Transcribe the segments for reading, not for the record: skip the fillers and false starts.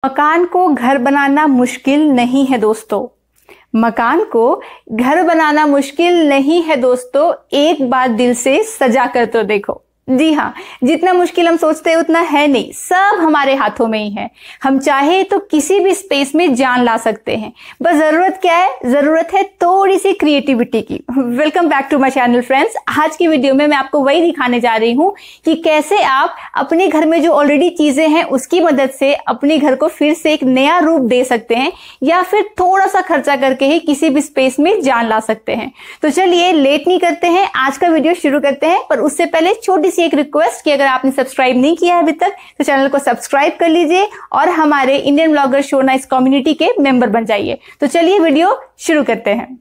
मकान को घर बनाना मुश्किल नहीं है दोस्तों। मकान को घर बनाना मुश्किल नहीं है दोस्तों, एक बार दिल से सजा कर तो देखो। जी हाँ, जितना मुश्किल हम सोचते हैं उतना है नहीं, सब हमारे हाथों में ही है। हम चाहे तो किसी भी स्पेस में जान ला सकते हैं। बस जरूरत क्या है? जरूरत है थोड़ी सी क्रिएटिविटी की। Welcome back to my channel friends. आज की वीडियो में मैं आपको वही दिखाने जा रही हूँ कि कैसे आप अपने घर में जो ऑलरेडी चीजें हैं उसकी मदद से अपने घर को फिर से एक नया रूप दे सकते हैं, या फिर थोड़ा सा खर्चा करके ही किसी भी स्पेस में जान ला सकते हैं। तो चलिए लेट नहीं करते हैं, आज का वीडियो शुरू करते हैं। पर उससे पहले छोटी सी एक रिक्वेस्ट कि अगर आपने सब्सक्राइब नहीं किया है अभी तक तो चैनल को सब्सक्राइब कर लीजिए और हमारे Indian blogger show nice community के मेंबर बन जाइए। तो चलिए वीडियो शुरू करते हैं।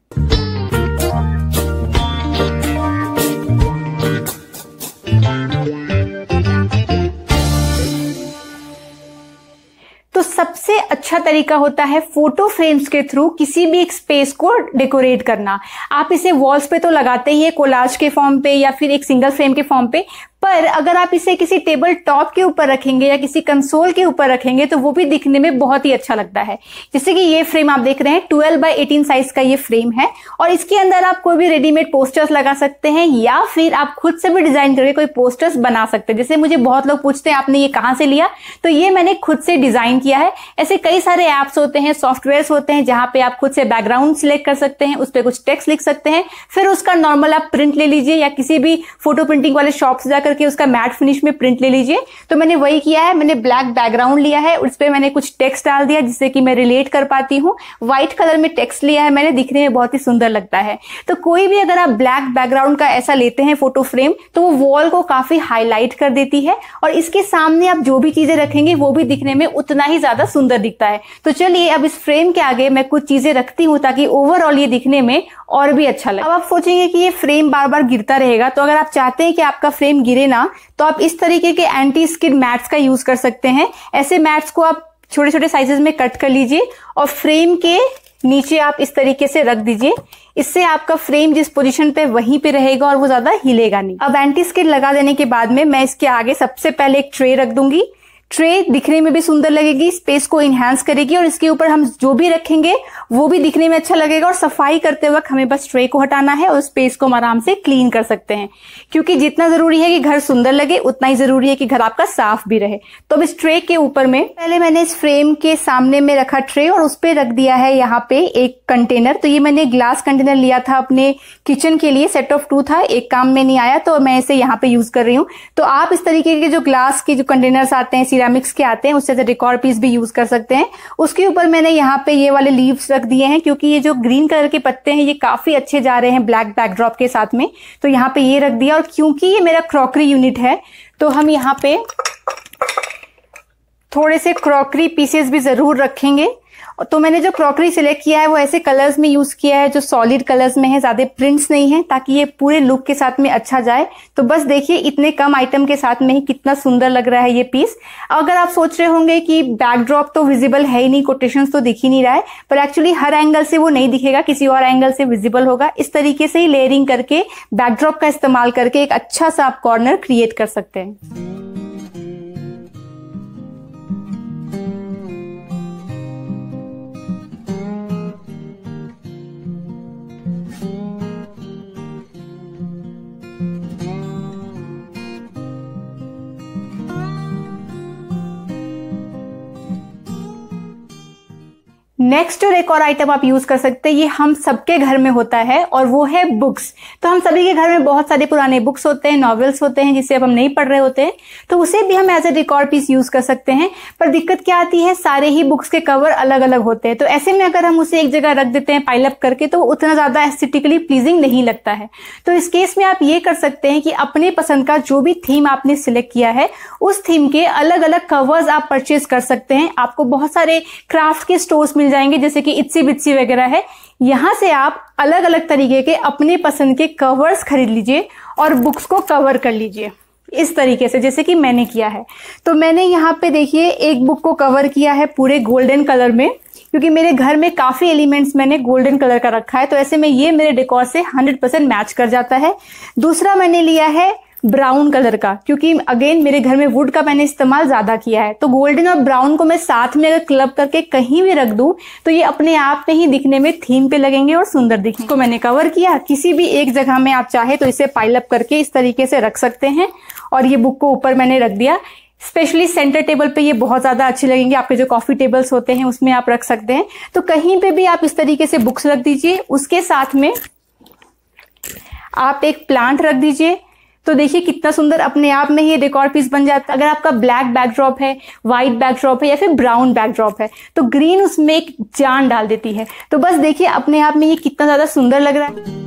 तो सबसे अच्छा तरीका होता है फोटो फ्रेम्स के थ्रू किसी भी एक स्पेस को डेकोरेट करना। आप इसे वॉल्स पे तो लगाते ही है, कोलाज के फॉर्म पे या फिर एक सिंगल फ्रेम के फॉर्म पे, पर अगर आप इसे किसी टेबल टॉप के ऊपर रखेंगे या किसी कंसोल के ऊपर रखेंगे तो वो भी दिखने में बहुत ही अच्छा लगता है। जैसे कि ये फ्रेम आप देख रहे हैं, 12 बाय 18 साइज का ये फ्रेम है और इसके अंदर आप कोई भी रेडीमेड पोस्टर्स लगा सकते हैं या फिर आप खुद से भी डिजाइन करके कोई पोस्टर्स बना सकते हैं। जैसे मुझे बहुत लोग पूछते हैं आपने ये कहां से लिया, तो ये मैंने खुद से डिजाइन किया है। ऐसे कई सारे एप्स होते हैं, सॉफ्टवेयर होते हैं जहां पे आप खुद से बैकग्राउंड सिलेक्ट कर सकते हैं, उस पर कुछ टेक्स्ट लिख सकते हैं, फिर उसका नॉर्मल आप प्रिंट ले लीजिए या किसी भी फोटो प्रिंटिंग वाले शॉप से जाकर के उसका मैट फिनिश में प्रिंट ले लीजिए। तो मैंने वही किया है, मैंने ब्लैक बैकग्राउंड लिया है, उस पर मैंने कुछ टेक्स्ट डाल दिया जिससे कि मैं रिलेट कर पाती हूँ। व्हाइट कलर में टेक्स्ट लिया है मैंने, दिखने में बहुत ही सुंदर लगता है। तो कोई भी अगर आप ब्लैक बैकग्राउंड का ऐसा लेते हैं फोटो फ्रेम तो वो वॉल को काफी हाईलाइट कर देती है और इसके सामने आप जो भी चीजें रखेंगे वो भी दिखने में उतना ही ज्यादा सुंदर दिखता है। तो चलिए अब इस फ्रेम के आगे मैं कुछ चीजें रखती हूँ ताकि ओवरऑल ये दिखने में और भी अच्छा लगे। अब आप सोचेंगे कि ये फ्रेम बार बार गिरता रहेगा, तो अगर आप चाहते हैं कि आपका फ्रेम गिरे ना तो आप इस तरीके के एंटी स्किड मैट्स का यूज कर सकते हैं। ऐसे मैट्स को आप छोटे छोटे साइजेस में कट कर लीजिए और फ्रेम के नीचे आप इस तरीके से रख दीजिए। इससे आपका फ्रेम जिस पोजीशन पे वहीं पे रहेगा और वो ज्यादा हिलेगा नहीं। अब एंटी स्किड लगा देने के बाद में मैं इसके आगे सबसे पहले एक ट्रे रख दूंगी। ट्रे दिखने में भी सुंदर लगेगी, स्पेस को इनहेंस करेगी और इसके ऊपर हम जो भी रखेंगे वो भी दिखने में अच्छा लगेगा। और सफाई करते वक्त हमें बस ट्रे को हटाना है और स्पेस को हम आराम से क्लीन कर सकते हैं, क्योंकि जितना जरूरी है कि घर सुंदर लगे उतना ही जरूरी है कि घर आपका साफ भी रहे। तो अब इस ट्रे के ऊपर में पहले मैंने इस फ्रेम के सामने में रखा ट्रे और उस पर रख दिया है यहाँ पे एक कंटेनर। तो ये मैंने ग्लास कंटेनर लिया था अपने किचन के लिए, सेट ऑफ 2 था, एक काम में नहीं आया तो मैं इसे यहाँ पे यूज कर रही हूँ। तो आप इस तरीके के जो ग्लास के जो कंटेनर्स आते हैं, सिरेमिक्स के आते हैं, उससे डेकोर पीस भी यूज कर सकते हैं। उसके ऊपर मैंने यहाँ पे ये वाले लीव्स रख दिए हैं, क्योंकि ये जो ग्रीन कलर के पत्ते हैं ये काफी अच्छे जा रहे हैं ब्लैक बैकड्रॉप के साथ में। तो यहाँ पे ये रख दिया और क्योंकि ये मेरा क्रॉकरी यूनिट है तो हम यहाँ पे थोड़े से क्रॉकरी पीसेस भी जरूर रखेंगे। तो मैंने जो क्रॉकरी सिलेक्ट किया है वो ऐसे कलर्स में यूज किया है जो सॉलिड कलर्स में है, ज्यादा प्रिंट्स नहीं है, ताकि ये पूरे लुक के साथ में अच्छा जाए। तो बस देखिए इतने कम आइटम के साथ में ही कितना सुंदर लग रहा है ये पीस। अगर आप सोच रहे होंगे कि बैकड्रॉप तो विजिबल है ही नहीं, कोटेशंस तो दिख ही नहीं रहा है, पर एक्चुअली हर एंगल से वो नहीं दिखेगा, किसी और एंगल से विजिबल होगा। इस तरीके से ही लेयरिंग करके बैकड्रॉप का इस्तेमाल करके एक अच्छा सा आप कॉर्नर क्रिएट कर सकते हैं। नेक्स्ट और एक और आइटम आप यूज कर सकते हैं, ये हम सबके घर में होता है और वो है बुक्स। तो हम सभी के घर में बहुत सारे पुराने बुक्स होते हैं, नॉवेल्स होते हैं जिसे अब हम नहीं पढ़ रहे होते हैं, तो उसे भी हम as a decor piece use कर सकते हैं। पर दिक्कत क्या आती है, सारे ही बुक्स के कवर अलग अलग होते हैं, तो ऐसे में अगर हम उसे एक जगह रख देते हैं पाइल अप करके तो उतना ज्यादा एस्थेटिकली प्लीजिंग नहीं लगता है। तो इस केस में आप ये कर सकते हैं कि अपने पसंद का जो भी थीम आपने सिलेक्ट किया है उस थीम के अलग अलग कवर्स आप परचेज कर सकते हैं। आपको बहुत सारे क्राफ्ट के स्टोर्स मिल जाएंगे जैसे कि इत्सी बित्सी वगैरह है, यहां से आप अलग अलग तरीके के अपने पसंद के कवर्स खरीद लीजिए और बुक्स को कवर कर लीजिए इस तरीके से जैसे कि मैंने किया है। तो मैंने यहाँ पे देखिए एक बुक को कवर किया है पूरे गोल्डन कलर में, क्योंकि मेरे घर में काफी एलिमेंट्स मैंने गोल्डन कलर का रखा है, तो ऐसे में ये मेरे डेकोर से 100% मैच कर जाता है। दूसरा मैंने लिया है ब्राउन कलर का, क्योंकि अगेन मेरे घर में वुड का मैंने इस्तेमाल ज्यादा किया है। तो गोल्डन और ब्राउन को मैं साथ में अगर क्लब करके कहीं भी रख दूं तो ये अपने आप में ही दिखने में थीम पे लगेंगे और सुंदर दिखेंगे। इसको मैंने कवर किया, किसी भी एक जगह में आप चाहे तो इसे पाइल अप करके इस तरीके से रख सकते हैं। और ये बुक को ऊपर मैंने रख दिया। स्पेशली सेंटर टेबल पे ये बहुत ज्यादा अच्छे लगेंगे, आपके जो कॉफी टेबल्स होते हैं उसमें आप रख सकते हैं। तो कहीं पे भी आप इस तरीके से बुक्स रख दीजिए, उसके साथ में आप एक प्लांट रख दीजिए। तो देखिए कितना सुंदर अपने आप में ही ये डेकोर पीस बन जाता है। अगर आपका ब्लैक बैकड्रॉप है, व्हाइट बैकड्रॉप है या फिर ब्राउन बैकड्रॉप है तो ग्रीन उसमें एक जान डाल देती है। तो बस देखिए अपने आप में ये कितना ज्यादा सुंदर लग रहा है।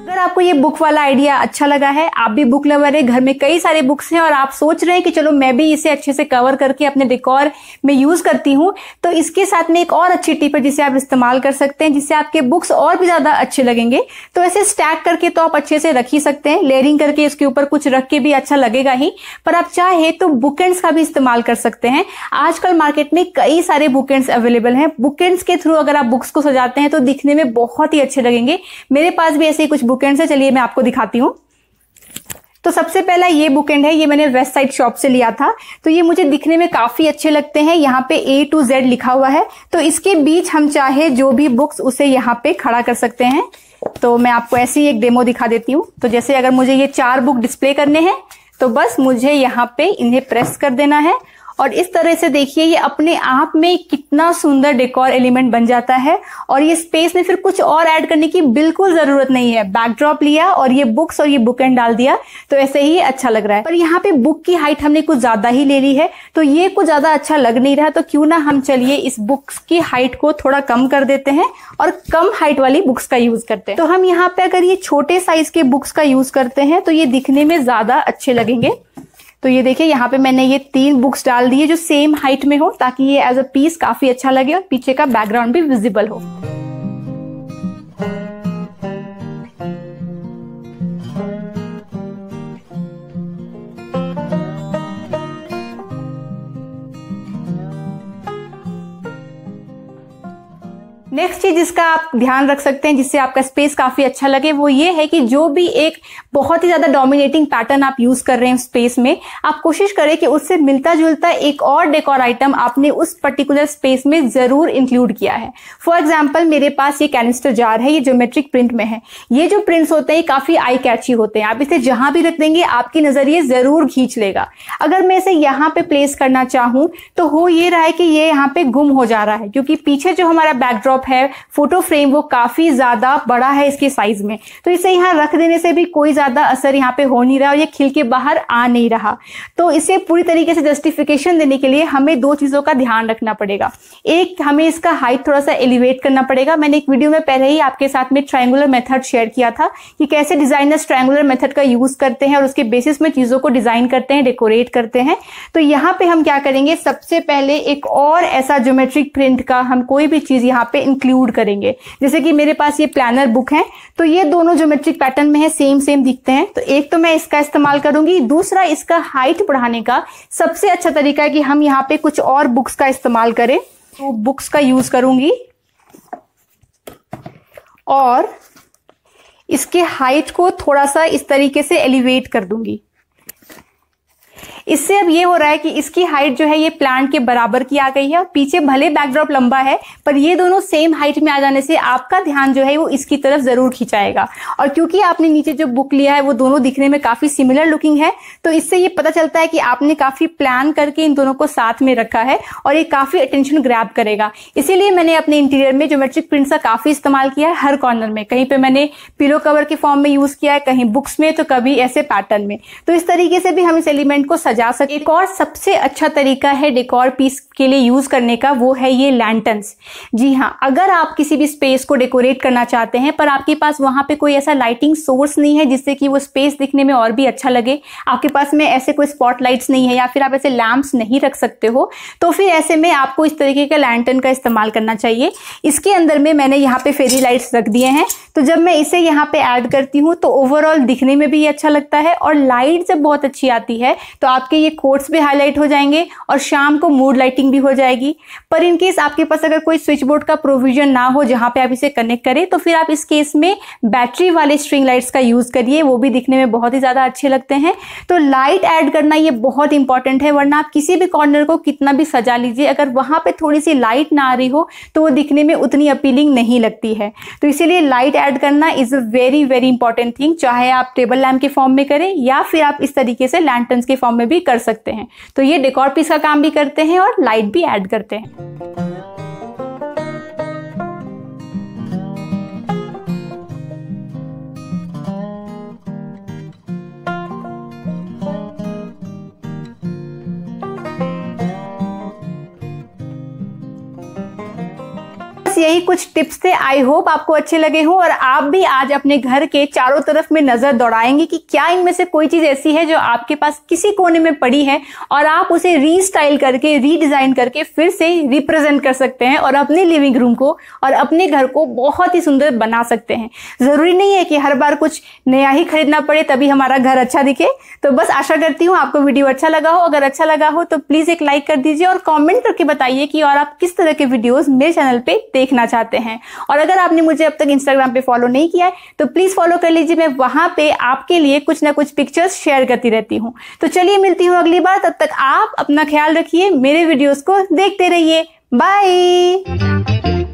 अगर आपको ये बुक वाला आइडिया अच्छा लगा है, आप भी बुक लवर है, घर में कई सारे बुक्स हैं और आप सोच रहे हैं कि चलो मैं भी इसे अच्छे से कवर करके अपने डेकोर में यूज करती हूँ, तो इसके साथ में एक और अच्छी टिप है जिसे आप इस्तेमाल कर सकते हैं, जिससे आपके बुक्स और भी ज्यादा अच्छे लगेंगे। तो ऐसे स्टैक करके तो आप अच्छे से रख ही सकते हैं, लेयरिंग करके इसके ऊपर कुछ रख के भी अच्छा लगेगा ही, पर आप चाहे तो बुक एंड्स का भी इस्तेमाल कर सकते हैं। आजकल मार्केट में कई सारे बुक एंड्स अवेलेबल हैं। बुक एंड्स के थ्रू अगर आप बुक्स को सजाते हैं तो दिखने में बहुत ही अच्छे लगेंगे। मेरे पास भी ऐसे ही कुछ बुक एंड्स है, चलिए मैं आपको दिखाती हूँ। तो सबसे पहला ये बुक एंड है, ये मैंने वेस्ट साइड शॉप से लिया था। तो ये मुझे दिखने में काफी अच्छे लगते हैं। यहाँ पे A to Z लिखा हुआ है, तो इसके बीच हम चाहे जो भी बुक्स उसे यहाँ पे खड़ा कर सकते हैं। तो मैं आपको ऐसी ही एक डेमो दिखा देती हूँ। तो जैसे अगर मुझे ये 4 बुक डिस्प्ले करने हैं तो बस मुझे यहाँ पे इन्हें प्रेस कर देना है और इस तरह से देखिए ये अपने आप में कितना सुंदर डेकोर एलिमेंट बन जाता है। और ये स्पेस में फिर कुछ और ऐड करने की बिल्कुल जरूरत नहीं है। बैकड्रॉप लिया और ये बुक्स और ये बुक एंड डाल दिया तो ऐसे ही अच्छा लग रहा है। पर यहाँ पे बुक की हाइट हमने कुछ ज्यादा ही ले ली है, तो ये कुछ ज्यादा अच्छा लग नहीं रहा। तो क्यों ना हम चलिए इस बुक्स की हाइट को थोड़ा कम कर देते हैं और कम हाइट वाली बुक्स का यूज करते हैं। तो हम यहाँ पे अगर ये छोटे साइज के बुक्स का यूज करते हैं तो ये दिखने में ज्यादा अच्छे लगेंगे। तो ये देखिए यहाँ पे मैंने ये 3 बुक्स डाल दिए जो सेम हाइट में हो, ताकि ये एज अ पीस काफी अच्छा लगे और पीछे का बैकग्राउंड भी विजिबल हो। नेक्स्ट चीज जिसका आप ध्यान रख सकते हैं जिससे आपका स्पेस काफी अच्छा लगे वो ये है कि जो भी एक बहुत ही ज्यादा डोमिनेटिंग पैटर्न आप यूज कर रहे हैं स्पेस में, आप कोशिश करें कि उससे मिलता जुलता एक और डेकोर आइटम आपने उस पर्टिकुलर स्पेस में जरूर इंक्लूड किया है। फॉर एग्जाम्पल मेरे पास ये कैनिस्टर जार है, ये ज्योमेट्रिक प्रिंट में है। ये जो प्रिंट्स होते हैं काफी आई कैची होते हैं, आप इसे जहां भी रख देंगे आपकी नजर ये जरूर खींच लेगा। अगर मैं इसे यहाँ पे प्लेस करना चाहूं तो हो ये रहा है कि ये यहाँ पे गुम हो जा रहा है, क्योंकि पीछे जो हमारा बैकड्रॉप है फोटो फ्रेम वो काफी ज्यादा बड़ा है इसके साइज में। तो इसे यहाँ रख देने से भी कोई ज्यादा असर यहाँ पे हो नहीं रहा और ये खिल के बाहर आ नहीं रहा। तो इसे पूरी तरीके से जस्टिफिकेशन देने के लिए हमें 2 चीजों का ध्यान रखना पड़ेगा। एक, हमें इसका हाइट थोड़ा सा एलिवेट करना पड़ेगा। मैंने एक वीडियो में पहले ही आपके साथ में ट्रायंगुलर मेथड शेयर किया था कि कैसे डिजाइनर्स ट्रायंगुलर मेथड का यूज करते हैं और उसके बेसिस में चीजों को डिजाइन करते हैं, डेकोरेट करते हैं। तो यहाँ पे हम क्या करेंगे, सबसे पहले एक और ऐसा ज्योमेट्रिक प्रिंट का हम कोई भी चीज यहाँ पे इंक्लूड करेंगे। जैसे कि मेरे पास ये प्लानर बुक है, तो ये दोनों ज्योमेट्रिक पैटर्न में है, सेम दिखते हैं। तो एक तो मैं इसका इस्तेमाल करूंगी, दूसरा इसका हाइट बढ़ाने का सबसे अच्छा तरीका है कि हम यहाँ पे कुछ और बुक्स का इस्तेमाल करें। तो बुक्स का यूज करूंगी और इसके हाइट को थोड़ा सा इस तरीके से एलिवेट कर दूंगी। इससे अब ये हो रहा है कि इसकी हाइट जो है ये प्लांट के बराबर की आ गई है और पीछे भले बैकड्रॉप लंबा है पर ये दोनों सेम हाइट में आ जाने से आपका ध्यान जो है वो इसकी तरफ जरूर खिंचाएगा। और क्योंकि आपने नीचे जो बुक लिया है वो दोनों दिखने में काफी सिमिलर लुकिंग है, तो इससे ये पता चलता है कि आपने काफी प्लान करके इन दोनों को साथ में रखा है और ये काफी अटेंशन ग्रैब करेगा। इसीलिए मैंने अपने इंटीरियर में ज्योमेट्रिक प्रिंट्स का काफी इस्तेमाल किया है हर कॉर्नर में। कहीं पे मैंने पिलो कवर के फॉर्म में यूज किया है, कहीं बुक्स में, तो कभी ऐसे पैटर्न में। तो इस तरीके से भी हम इस एलिमेंट को सजा सकते। एक और सबसे अच्छा तरीका है डेकोर पीस के लिए यूज करने का, वो है ये लैंटर्न्स। जी हाँ, अगर आप किसी भी स्पेस को डेकोरेट करना चाहते हैं पर आपके पास वहां पे कोई ऐसा लाइटिंग सोर्स नहीं है जिससे कि वो स्पेस दिखने में और भी अच्छा लगे, आपके पास में ऐसे कोई स्पॉटलाइट्स नहीं है या फिर आप ऐसे लैंप्स नहीं रख सकते हो, तो फिर ऐसे में आपको इस तरीके का लैंटर्न का इस्तेमाल करना चाहिए। इसके अंदर में मैंने यहाँ पे फेरी लाइट्स रख दिए हैं, तो जब मैं इसे यहाँ पे ऐड करती हूँ तो ओवरऑल दिखने में भी अच्छा लगता है और लाइट जब बहुत अच्छी आती है तो आप आपके ये कोट्स भी हाईलाइट हो जाएंगे और शाम को मूड लाइटिंग भी हो जाएगी। पर इन केस आपके पास अगर कोई स्विच बोर्ड का प्रोविजन ना हो जहां पे आप इसे कनेक्ट करें, तो फिर आप इस केस में बैटरी वाले स्ट्रिंग लाइट्स का यूज करिए, वो भी दिखने में बहुत ही ज्यादा अच्छे लगते हैं। तो लाइट ऐड करना ये बहुत इंपॉर्टेंट है, वरना आप किसी भी कॉर्नर को कितना भी सजा लीजिए, अगर वहां पे थोड़ी सी लाइट ना आ रही हो तो वो दिखने में उतनी अपीलिंग नहीं लगती है। तो इसीलिए लाइट ऐड करना is a very very important thing, चाहे आप टेबल लैम्प के फॉर्म में करें या फिर आप इस तरीके से लैंटर्न्स के फॉर्म में भी कर सकते हैं। तो ये डेकोर पीस का काम भी करते हैं और लाइट भी ऐड करते हैं। यही कुछ टिप्स थे, आई होप आपको अच्छे लगे हों और आप भी आज अपने घर के चारों तरफ में नजर दौड़ाएंगे कि क्या इनमें से कोई चीज ऐसी है जो आपके पास किसी कोने में पड़ी है और आप उसे रीस्टाइल करके, रीडिजाइन करके फिर से रिप्रेजेंट कर सकते हैं और अपने लिविंग रूम को और अपने घर को बहुत ही सुंदर बना सकते हैं। जरूरी नहीं है कि हर बार कुछ नया ही खरीदना पड़े तभी हमारा घर अच्छा दिखे। तो बस आशा करती हूँ आपको वीडियो अच्छा लगा हो। अगर अच्छा लगा हो तो प्लीज एक लाइक कर दीजिए और कॉमेंट करके बताइए कि और आप किस तरह के वीडियोज मेरे चैनल पे देखना चाहते हैं। और अगर आपने मुझे अब तक इंस्टाग्राम पे फॉलो नहीं किया है तो प्लीज फॉलो कर लीजिए, मैं वहां पे आपके लिए कुछ ना कुछ पिक्चर्स शेयर करती रहती हूँ। तो चलिए मिलती हूँ अगली बार, तब तक आप अपना ख्याल रखिए, मेरे वीडियोस को देखते रहिए। बाय।